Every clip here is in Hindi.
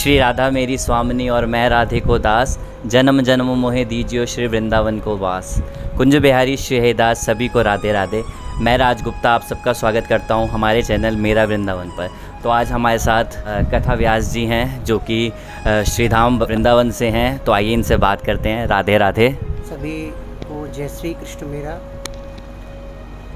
श्री राधा मेरी स्वामिनी और मैं राधे को दास, जन्म जन्म मोहे दीजियो श्री वृंदावन को वास। कुंज बिहारी श्री हे दास, सभी को राधे राधे। मैं राज गुप्ता आप सबका स्वागत करता हूं हमारे चैनल मेरा वृंदावन पर। तो आज हमारे साथ कथा व्यास जी हैं जो कि श्रीधाम वृंदावन से हैं। तो आइए इनसे बात करते हैं। राधे राधे। सभी को जय श्री कृष्ण। मेरा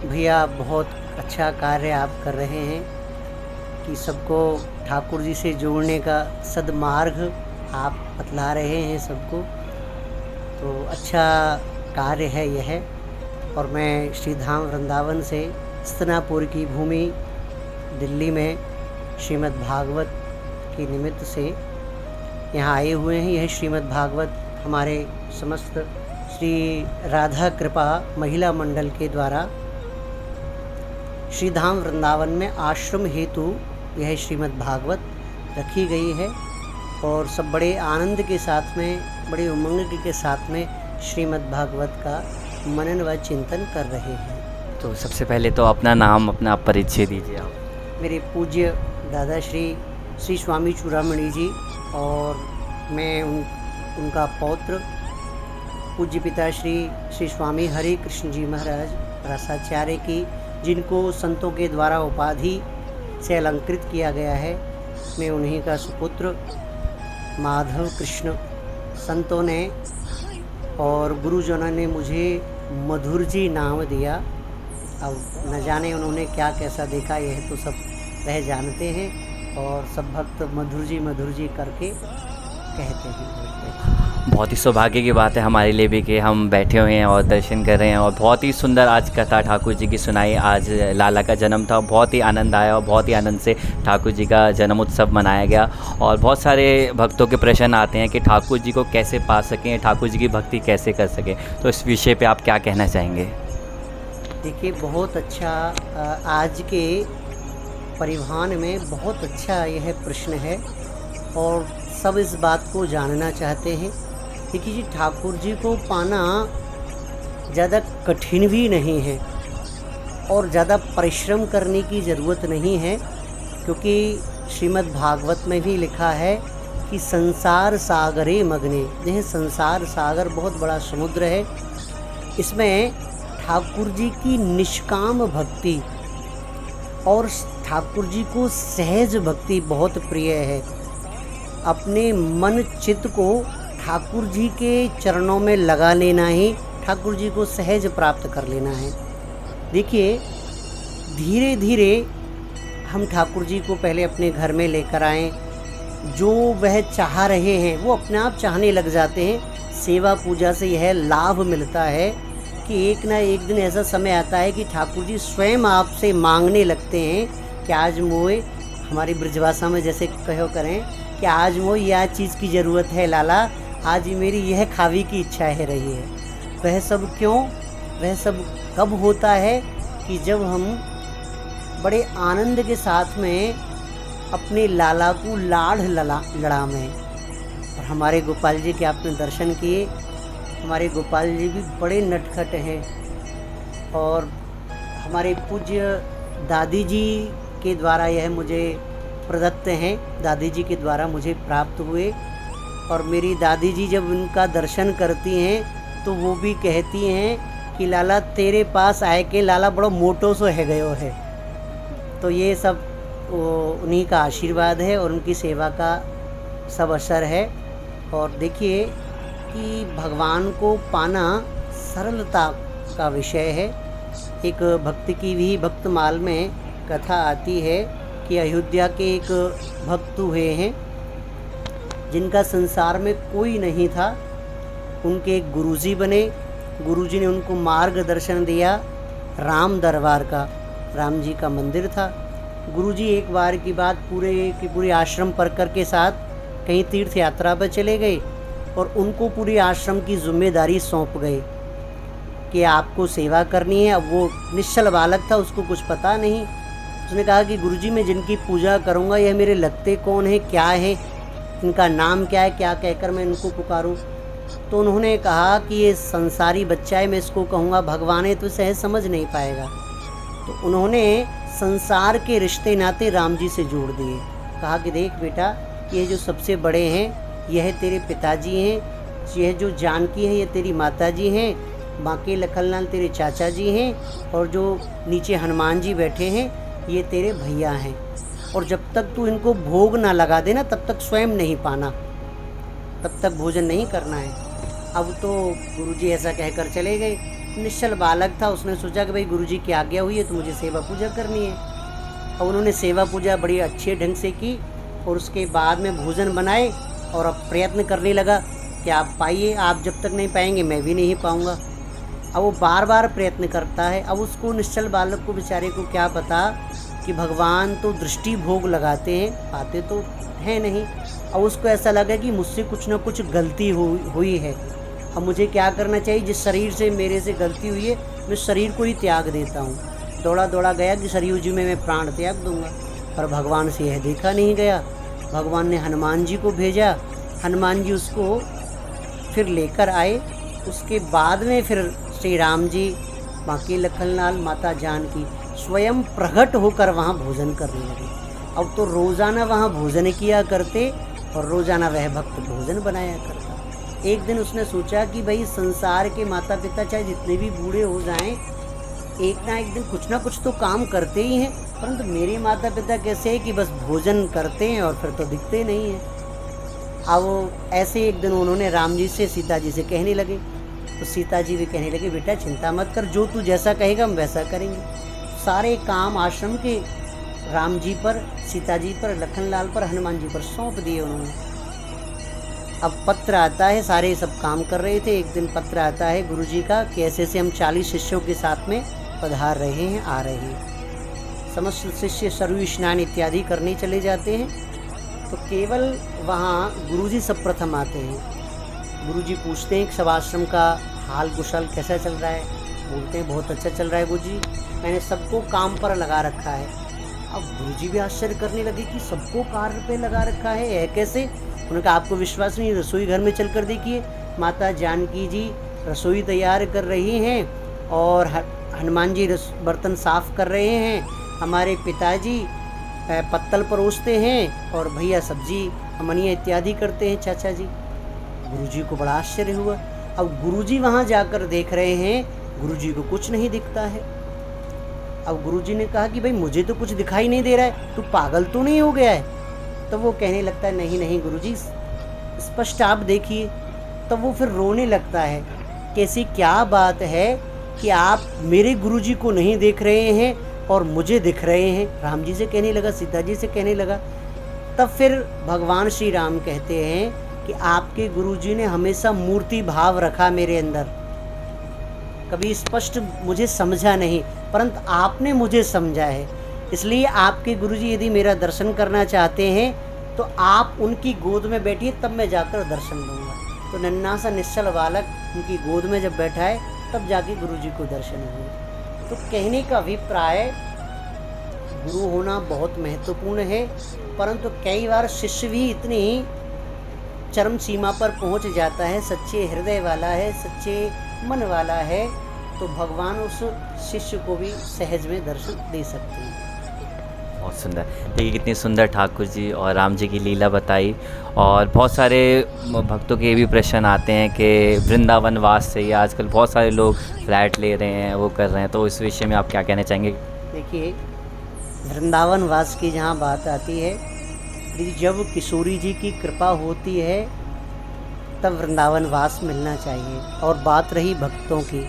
भैया बहुत अच्छा कार्य आप कर रहे हैं कि सबको ठाकुर जी से जोड़ने का सदमार्ग आप बतला रहे हैं सबको। तो अच्छा कार्य है यह। और मैं श्रीधाम वृंदावन से स्तनापुर की भूमि दिल्ली में श्रीमद् भागवत के निमित्त से यहाँ आए हुए हैं। यह श्रीमद् भागवत हमारे समस्त श्री राधा कृपा महिला मंडल के द्वारा श्रीधाम वृंदावन में आश्रम हेतु यह श्रीमद् भागवत रखी गई है। और सब बड़े आनंद के साथ में, बड़े उमंग के साथ में श्रीमद् भागवत का मनन व चिंतन कर रहे हैं। तो सबसे पहले तो अपना नाम, अपना परिचय दीजिए आप। मेरे पूज्य दादा श्री स्वामी चूड़ामणि जी और मैं उनका पौत्र पूज्य पिता श्री स्वामी हरे कृष्ण जी महाराज रसाचार्य की, जिनको संतों के द्वारा उपाधि से अलंकृत किया गया है, मैं उन्हीं का सुपुत्र माधव कृष्ण। संतों ने और गुरुजनों ने मुझे मधुर जी नाम दिया। अब न जाने उन्होंने क्या कैसा देखा, यह तो सब वह जानते हैं। और सब भक्त मधुर जी करके कहते हैं। बहुत ही सौभाग्य की बात है हमारे लिए भी कि हम बैठे हुए हैं और दर्शन कर रहे हैं। और बहुत ही सुंदर आज कथा ठाकुर जी की सुनाई। आज लाला का जन्म था, बहुत ही आनंद आया और बहुत ही आनंद से ठाकुर जी का जन्म उत्सव मनाया गया। और बहुत सारे भक्तों के प्रश्न आते हैं कि ठाकुर जी को कैसे पा सकें, ठाकुर जी की भक्ति कैसे कर सकें। तो इस विषय पर आप क्या कहना चाहेंगे? देखिए, बहुत अच्छा आज के परिवहन में बहुत अच्छा यह प्रश्न है और सब इस बात को जानना चाहते हैं। देखिए जी, ठाकुर जी को पाना ज़्यादा कठिन भी नहीं है और ज़्यादा परिश्रम करने की ज़रूरत नहीं है, क्योंकि श्रीमद् भागवत में भी लिखा है कि संसार सागरे मग्ने। यह संसार सागर बहुत बड़ा समुद्र है। इसमें ठाकुर जी की निष्काम भक्ति और ठाकुर जी को सहज भक्ति बहुत प्रिय है। अपने मन चित्त को ठाकुर जी के चरणों में लगा लेना ही ठाकुर जी को सहज प्राप्त कर लेना है। देखिए, धीरे धीरे हम ठाकुर जी को पहले अपने घर में लेकर आएँ। जो वह चाह रहे हैं वो अपने आप चाहने लग जाते हैं। सेवा पूजा से यह लाभ मिलता है कि एक ना एक दिन ऐसा समय आता है कि ठाकुर जी स्वयं आपसे मांगने लगते हैं कि आज मोए, हमारी ब्रजभाषा में जैसे कहो करें कि आज मोए यह चीज़ की ज़रूरत है लाला, आज मेरी यह खावी की इच्छा है रही है। वह सब क्यों, वह सब कब होता है कि जब हम बड़े आनंद के साथ में अपने लाला को लाड़ लड़ावें। और हमारे गोपाल जी के आपने दर्शन किए। हमारे गोपाल जी भी बड़े नटखट हैं और हमारे पूज्य दादी जी के द्वारा यह मुझे प्रदत्त हैं, दादी जी के द्वारा मुझे प्राप्त हुए। और मेरी दादी जी जब उनका दर्शन करती हैं तो वो भी कहती हैं कि लाला तेरे पास आए के लाला बड़ा मोटो सो है गयो है। तो ये सब उन्हीं का आशीर्वाद है और उनकी सेवा का सब असर है। और देखिए कि भगवान को पाना सरलता का विषय है। एक भक्त की भी भक्तमाल में कथा आती है कि अयोध्या के एक भक्त हुए हैं जिनका संसार में कोई नहीं था। उनके एक गुरुजी बने। गुरुजी ने उनको मार्गदर्शन दिया राम दरबार का। राम जी का मंदिर था। गुरुजी एक बार की बात पूरे आश्रम परिकर के साथ कहीं तीर्थ यात्रा पर चले गए और उनको पूरी आश्रम की जिम्मेदारी सौंप गए कि आपको सेवा करनी है। अब वो निश्चल बालक था, उसको कुछ पता नहीं। उसने कहा कि गुरुजी मैं जिनकी पूजा करूँगा यह मेरे लगते कौन है, क्या है, इनका नाम क्या है, क्या कहकर मैं इनको पुकारूं। तो उन्होंने कहा कि ये संसारी बच्चा है, मैं इसको कहूँगा भगवान है तो सहज समझ नहीं पाएगा। तो उन्होंने संसार के रिश्ते नाते राम जी से जोड़ दिए। कहा कि देख बेटा, कि ये जो सबसे बड़े हैं यह तेरे पिताजी हैं, यह जो जानकी है ये तेरी माताजी हैं, बाकी लखनलाल तेरे चाचा जी हैं, और जो नीचे हनुमान जी बैठे हैं ये तेरे भैया हैं। और जब तक तू इनको भोग ना लगा देना तब तक स्वयं नहीं पाना, तब तक भोजन नहीं करना है। अब तो गुरुजी ऐसा कहकर चले गए। निश्चल बालक था, उसने सोचा कि भाई गुरुजी की आज्ञा हुई है तो मुझे सेवा पूजा करनी है। और उन्होंने सेवा पूजा बड़ी अच्छे ढंग से की और उसके बाद में भोजन बनाए और अब प्रयत्न करने लगा कि आप पाइए, आप जब तक नहीं पाएंगे मैं भी नहीं पाऊंगा। अब वो बार बार प्रयत्न करता है। अब उसको निश्चल बालक को बेचारे को क्या पता कि भगवान तो दृष्टि भोग लगाते हैं, पाते तो हैं नहीं। अब उसको ऐसा लगा कि मुझसे कुछ ना कुछ गलती हुई है। अब मुझे क्या करना चाहिए, जिस शरीर से मेरे से गलती हुई है मैं शरीर को ही त्याग देता हूँ। दौड़ा दौड़ा गया कि सरयू जी में मैं प्राण त्याग दूंगा, पर भगवान से यह देखा नहीं गया। भगवान ने हनुमान जी को भेजा, हनुमान जी उसको फिर लेकर आए। उसके बाद में फिर श्री राम जी, बाकी लखनलाल, माता जानकी स्वयं प्रकट होकर वहाँ भोजन करने लगे। अब तो रोज़ाना वहाँ भोजन किया करते और रोज़ाना वह भक्त भोजन बनाया करता। एक दिन उसने सोचा कि भाई संसार के माता पिता चाहे जितने भी बूढ़े हो जाएं, एक ना एक दिन कुछ ना कुछ तो काम करते ही हैं, परंतु मेरे माता पिता कैसे हैं कि बस भोजन करते हैं और फिर तो दिखते नहीं हैं। अब ऐसे एक दिन उन्होंने राम जी से, सीता जी से कहने लगे, तो सीता जी भी कहने लगे बेटा चिंता मत कर, जो तू जैसा कहेगा हम वैसा करेंगे। सारे काम आश्रम के राम जी पर, सीता जी पर, लखनलाल पर, हनुमान जी पर सौंप दिए उन्होंने। अब पत्र आता है, सारे सब काम कर रहे थे। एक दिन पत्र आता है गुरुजी का कि ऐसे से हम 40 शिष्यों के साथ में पधार रहे हैं, आ रहे हैं। समस्त शिष्य सरयू स्नान इत्यादि करने चले जाते हैं। तो केवल वहाँ गुरुजी सब प्रथम आते हैं। गुरुजी पूछते हैं कि सब आश्रम का हाल कुशल कैसा चल रहा है। बोलते हैं बहुत अच्छा चल रहा है गुरुजी, मैंने सबको काम पर लगा रखा है। अब गुरुजी भी आश्चर्य करने लगे कि सबको कार्य पे लगा रखा है, यह कैसे। उन्होंने कहा आपको विश्वास नहीं, रसोई घर में चल कर देखिए, माता जानकी जी रसोई तैयार कर रही हैं और हनुमान जी बर्तन साफ कर रहे हैं, हमारे पिताजी पत्तल परोसते हैं और भैया सब्जी अमनिया इत्यादि करते हैं चाचा जी। गुरुजी को बड़ा आश्चर्य हुआ। अब गुरुजी वहाँ जाकर देख रहे हैं, गुरुजी को कुछ नहीं दिखता है। अब गुरुजी ने कहा कि भाई मुझे तो कुछ दिखाई नहीं दे रहा है, तू पागल तो नहीं हो गया है। तो वो कहने लगता है नहीं नहीं गुरुजी स्पष्ट आप देखिए। तो वो फिर रोने लगता है कि ऐसी क्या बात है कि आप मेरे गुरुजी को नहीं देख रहे हैं और मुझे दिख रहे हैं। राम जी से कहने लगा, सीता जी से कहने लगा। तब फिर भगवान श्री राम कहते हैं कि आपके गुरुजी ने हमेशा मूर्ति भाव रखा मेरे अंदर, कभी स्पष्ट मुझे समझा नहीं, परंतु आपने मुझे समझा है। इसलिए आपके गुरुजी यदि मेरा दर्शन करना चाहते हैं तो आप उनकी गोद में बैठिए, तब मैं जाकर दर्शन दूंगा। तो नन्हा सा निश्चल बालक उनकी गोद में जब बैठा है तब जाके गुरुजी को दर्शन हुए। तो कहने का अभिप्राय, गुरु होना बहुत महत्वपूर्ण है, परंतु कई बार शिष्य भी इतनी चरम सीमा पर पहुंच जाता है, सच्चे हृदय वाला है, सच्चे मन वाला है, तो भगवान उस शिष्य को भी सहज में दर्शन दे सकते हैं। बहुत सुंदर। देखिए कितनी सुंदर ठाकुर जी और राम जी की लीला बताई। और बहुत सारे भक्तों के ये भी प्रश्न आते हैं कि वृंदावन वास से, या आजकल बहुत सारे लोग फ्लैट ले रहे हैं, वो कर रहे हैं, तो इस विषय में आप क्या कहना चाहेंगे? देखिए वृंदावन वास की जहाँ बात आती है, जब किशोरी जी की कृपा होती है तब वृंदावन वास मिलना चाहिए। और बात रही भक्तों की,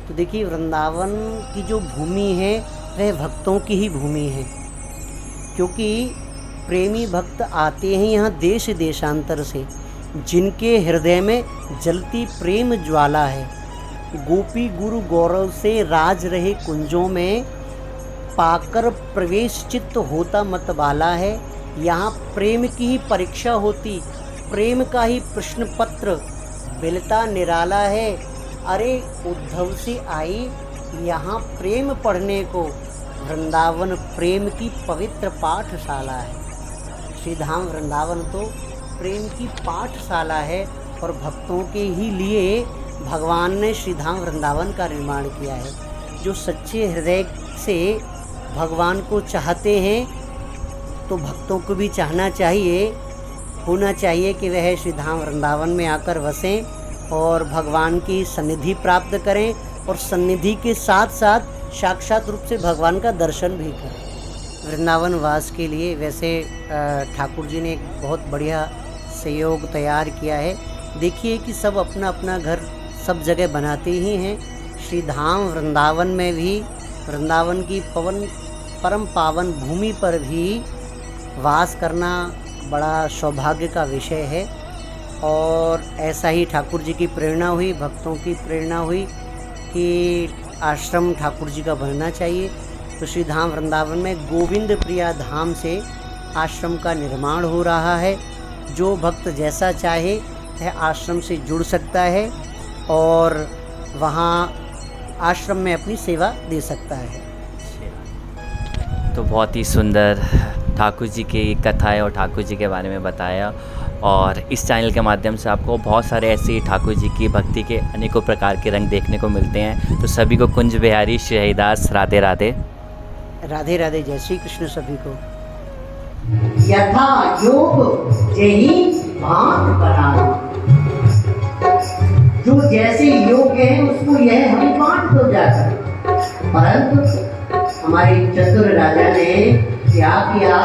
तो देखिए वृंदावन की जो भूमि है वह भक्तों की ही भूमि है, क्योंकि प्रेमी भक्त आते हैं यहाँ देश देशांतर से, जिनके हृदय में जलती प्रेम ज्वाला है। गोपी गुरु गौरव से राज रहे कुंजों में, पाकर प्रवेश चित्त होता मतवाला है। यहाँ प्रेम की ही परीक्षा होती, प्रेम का ही प्रश्न पत्र मिलता निराला है। अरे उद्धव से आई यहाँ प्रेम पढ़ने को, वृंदावन प्रेम की पवित्र पाठशाला है। श्रीधाम वृंदावन तो प्रेम की पाठशाला है और भक्तों के ही लिए भगवान ने श्रीधाम वृंदावन का निर्माण किया है। जो सच्चे हृदय से भगवान को चाहते हैं तो भक्तों को भी चाहना चाहिए, होना चाहिए कि वह श्री धाम वृंदावन में आकर वसें और भगवान की सन्निधि प्राप्त करें और सन्निधि के साथ साथ साक्षात रूप से भगवान का दर्शन भी करें। वृंदावन वास के लिए वैसे ठाकुर जी ने एक बहुत बढ़िया सहयोग तैयार किया है। देखिए कि सब अपना अपना घर सब जगह बनाते ही हैं। श्री धाम वृंदावन में भी, वृंदावन की परम पावन भूमि पर भी वास करना बड़ा सौभाग्य का विषय है। और ऐसा ही ठाकुर जी की प्रेरणा हुई, भक्तों की प्रेरणा हुई कि आश्रम ठाकुर जी का बनना चाहिए। तो श्री धाम वृंदावन में गोविंद प्रिया धाम से आश्रम का निर्माण हो रहा है। जो भक्त जैसा चाहे वह आश्रम से जुड़ सकता है और वहाँ आश्रम में अपनी सेवा दे सकता है। तो बहुत ही सुंदर ठाकुर जी की कथाएं और ठाकुर जी के बारे में बताया, और इस चैनल के माध्यम से आपको बहुत सारे ऐसे ठाकुर जी की भक्ति के अनेकों प्रकार के रंग देखने को मिलते हैं। तो सभी को कुंज बिहारी श्री हरिदास राधे राधे। राधे राधे, जय श्री कृष्ण सभी को। यथा योग जही भांत बनाओ, जो जैसे योग्य है उसको यह हमें बांट दो जाकर। परंतु हमारे चतुर राजा ने क्या किया,